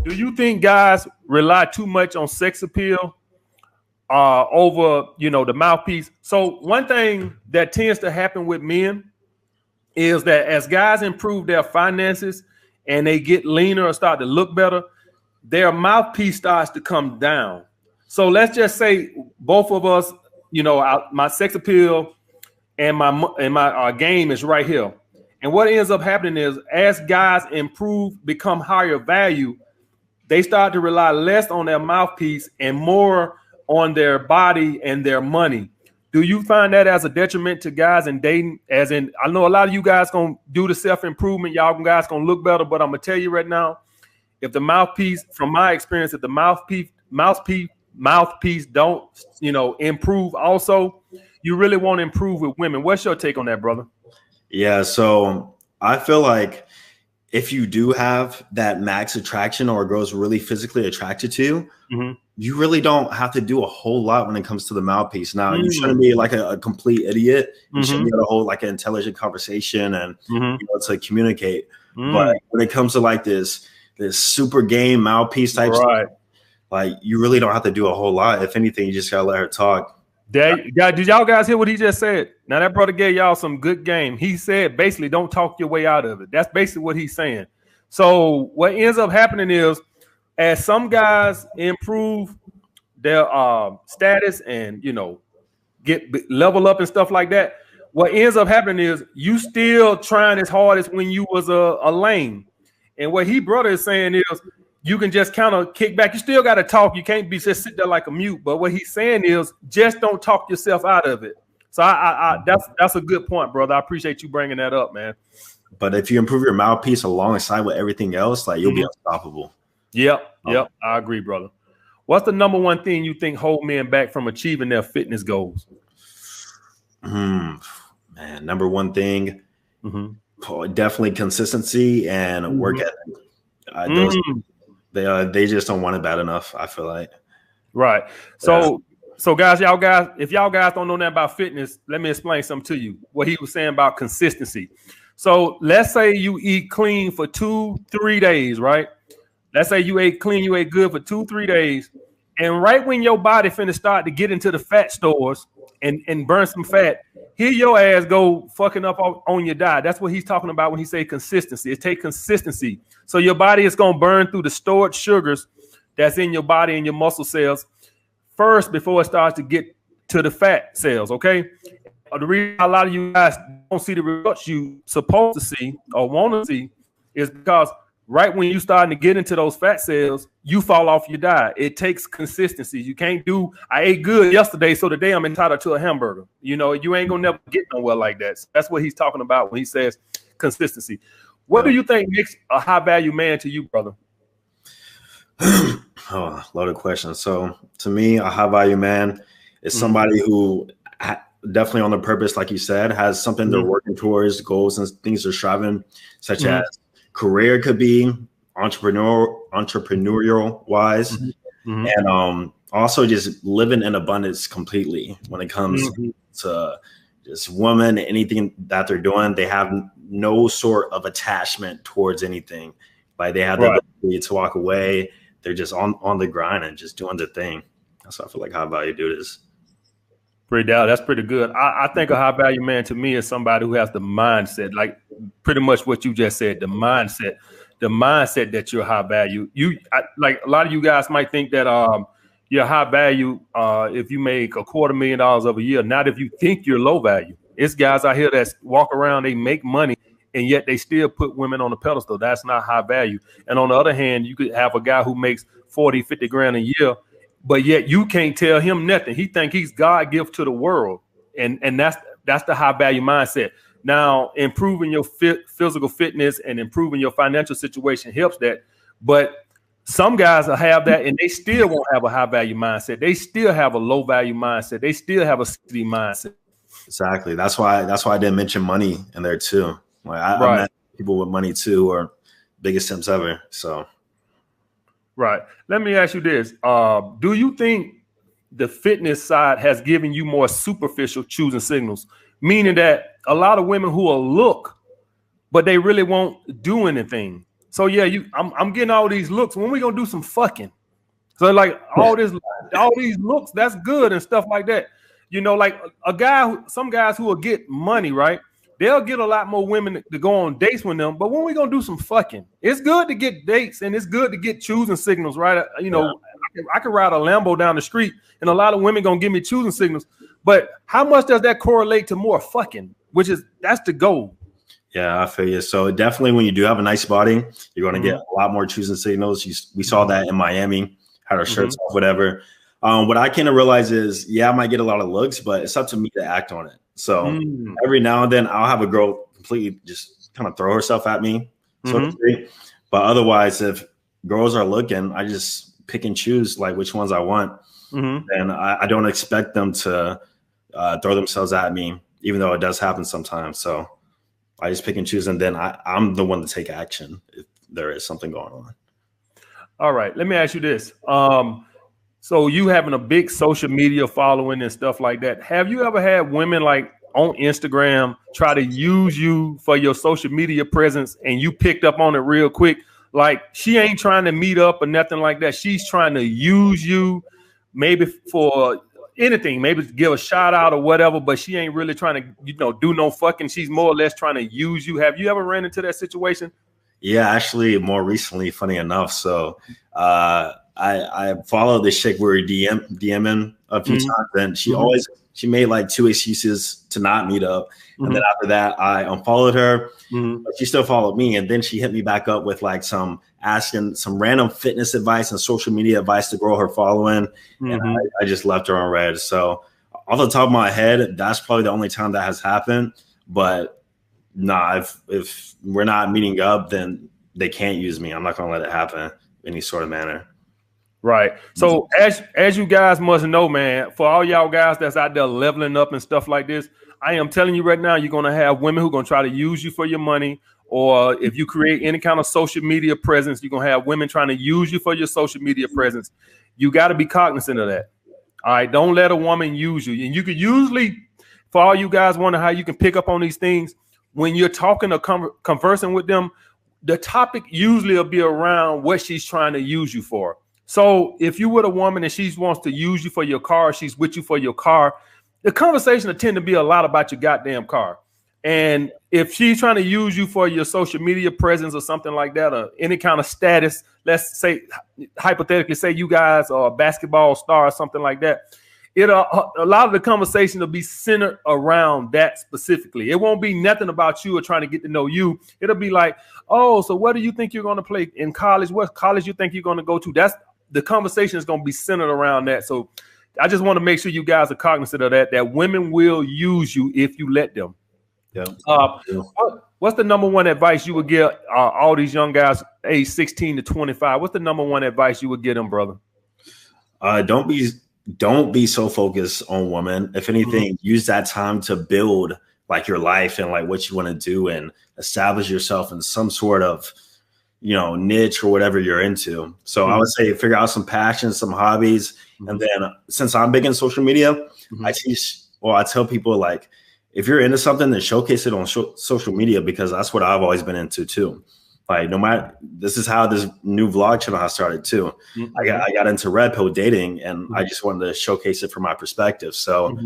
Do you think guys rely too much on sex appeal over, the mouthpiece? So one thing that tends to happen with men is that as guys improve their finances and they get leaner or start to look better, their mouthpiece starts to come down. So let's just say both of us, my sex appeal and my game is right here. And what ends up happening is as guys improve, become higher value, they start to rely less on their mouthpiece and more on their body and their money. Do you find that as a detriment to guys in dating? As in, I know a lot of you guys gonna do the self-improvement, y'all guys gonna look better, but I'm gonna tell you right now, if the mouthpiece, from my experience, if the mouthpiece don't, improve also, you really want to improve with women. What's your take on that, brother? Yeah, so I feel like if you do have that max attraction or girls really physically attracted to you, you really don't have to do a whole lot when it comes to the mouthpiece. Now, you shouldn't be like a complete idiot. You shouldn't be able to hold like an intelligent conversation and to communicate. But when it comes to like this super game mouthpiece type stuff, like you really don't have to do a whole lot. If anything, you just gotta let her talk. Did y'all guys hear what he just said? Now that brother gave y'all some good game. He said basically don't talk your way out of it. That's basically what he's saying. So what ends up happening is as some guys improve their status and get level up and stuff like that, what ends up happening is you still trying as hard as when you was a lame. And what he brother is saying is you can just kind of kick back. You still got to talk. You can't be just sit there like a mute. But what he's saying is just don't talk yourself out of it. So that's a good point, brother. I appreciate you bringing that up, man. But if you improve your mouthpiece alongside with everything else, like you'll be unstoppable. Yep. I agree, brother. What's the number one thing you think hold men back from achieving their fitness goals? Man, number one thing, definitely consistency and work ethic. They just don't want it bad enough, I feel like. Right. So guys, if y'all guys don't know nothing about fitness, let me explain something to you. What he was saying about consistency. So let's say you eat clean for 2-3 days, right? Let's say you ate clean, you ate good for 2-3 days. And right when your body finna start to get into the fat stores and burn some fat, here your ass go fucking up on your diet. That's what he's talking about when he say consistency. It takes consistency. So your body is going to burn through the stored sugars that's in your body and your muscle cells first before it starts to get to the fat cells, okay? The reason a lot of you guys don't see the results you supposed to see or want to see is because right when you starting to get into those fat cells, you fall off your diet. It takes consistency. You can't do, I ate good yesterday, so today I'm entitled to a hamburger. You ain't gonna never get nowhere like that. So that's what he's talking about when he says consistency. What do you think makes a high value man to you, brother? Loaded question. So to me, a high value man is somebody who definitely on the purpose, like you said, has something they're working towards, goals and things they're striving, such as career could be entrepreneurial wise, and also just living in abundance completely when it comes to just women, anything that they're doing. They have no sort of attachment towards anything. Like they have the ability to walk away. They're just on the grind and just doing the thing. That's what I feel like high value dude is. That's pretty good. I think a high value man to me is somebody who has the mindset, like pretty much what you just said, the mindset that you're high value. Like a lot of you guys might think that you're high value if you make $250,000 a year. Not if you think you're low value. It's guys out here that walk around, they make money, and yet they still put women on the pedestal. That's not high value. And on the other hand, you could have a guy who makes 40, 50 grand a year, but yet you can't tell him nothing. He think he's God gift to the world. And that's the high value mindset. Now, improving your physical fitness and improving your financial situation helps that. But some guys will have that and they still won't have a high value mindset. They still have a low value mindset. They still have a city mindset. Exactly. That's why I didn't mention money in there too. Like I met people with money too, or biggest simps ever. So. Right. Let me ask you this. Do you think the fitness side has given you more superficial choosing signals? Meaning that a lot of women who will look, but they really won't do anything. So yeah, I'm getting all these looks. When we gonna do some fucking? So like all these looks, that's good and stuff like that. You know, like some guys who will get money, right? They'll get a lot more women to go on dates with them. But when we gonna do some fucking? It's good to get dates and it's good to get choosing signals, right? You know, I can ride a Lambo down the street and a lot of women gonna give me choosing signals. But how much does that correlate to more fucking? That's the goal. Yeah, I feel you. So definitely when you do have a nice body, you're going to get a lot more choosing signals. We saw that in Miami, had our shirts off, whatever. What I kind of realize is, I might get a lot of looks, but it's up to me to act on it. So every now and then I'll have a girl completely just kind of throw herself at me, so to speak. But otherwise, if girls are looking, I just pick and choose like which ones I want. And I don't expect them to throw themselves at me, even though it does happen sometimes. So I just pick and choose, and then I'm the one to take action if there is something going on. All right, let me ask you this. So you having a big social media following and stuff like that, have you ever had women like on Instagram try to use you for your social media presence and you picked up on it real quick? Like she ain't trying to meet up or nothing like that. She's trying to use you maybe for anything, maybe to give a shout out or whatever, but she ain't really trying to, do no fucking. She's more or less trying to use you. Have you ever ran into that situation? Yeah, actually more recently, funny enough. So I followed this chick we were DMing a few times, and she made like 2 excuses to not meet up. And then after that, I unfollowed her, but she still followed me. And then she hit me back up with like asking some random fitness advice and social media advice to grow her following. And I just left her on red. So off the top of my head, that's probably the only time that has happened. But nah, if we're not meeting up, then they can't use me. I'm not going to let it happen in any sort of manner. Right. So as you guys must know, man, for all y'all guys that's out there leveling up and stuff like this, I am telling you right now, you're going to have women who are going to try to use you for your money. Or if you create any kind of social media presence, you're going to have women trying to use you for your social media presence. You got to be cognizant of that. All right. Don't let a woman use you. And you could usually, for all you guys wonder how you can pick up on these things, when you're talking or conversing with them, the topic usually will be around what she's trying to use you for. So if you with a woman and she wants to use you for your car, she's with you for your car, the conversation will tend to be a lot about your goddamn car. And if she's trying to use you for your social media presence or something like that, or any kind of status, let's say, hypothetically, say you guys are a basketball star or something like that, a lot of the conversation will be centered around that specifically. It won't be nothing about you or trying to get to know you. It'll be like, oh, so what do you think you're going to play in college? What college you think you're going to go to? That's the conversation is going to be centered around that. So I just want to make sure you guys are cognizant of that women will use you if you let them. Yeah. What's the number one advice you would give all these young guys age 16 to 25? What's the number one advice you would give them, brother? Don't be so focused on women. If anything, use that time to build like your life and like what you want to do and establish yourself in some sort of, niche or whatever you're into. So I would say figure out some passions, some hobbies. And then since I'm big in social media, I tell people like, if you're into something, then showcase it on social media, because that's what I've always been into too. Like this is how this new vlog channel has started too. I got into red pill dating, and I just wanted to showcase it from my perspective. So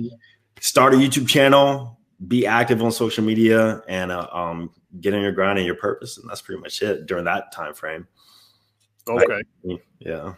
start a YouTube channel, be active on social media, and get in your grind and your purpose. And that's pretty much it during that time frame. Okay. Yeah.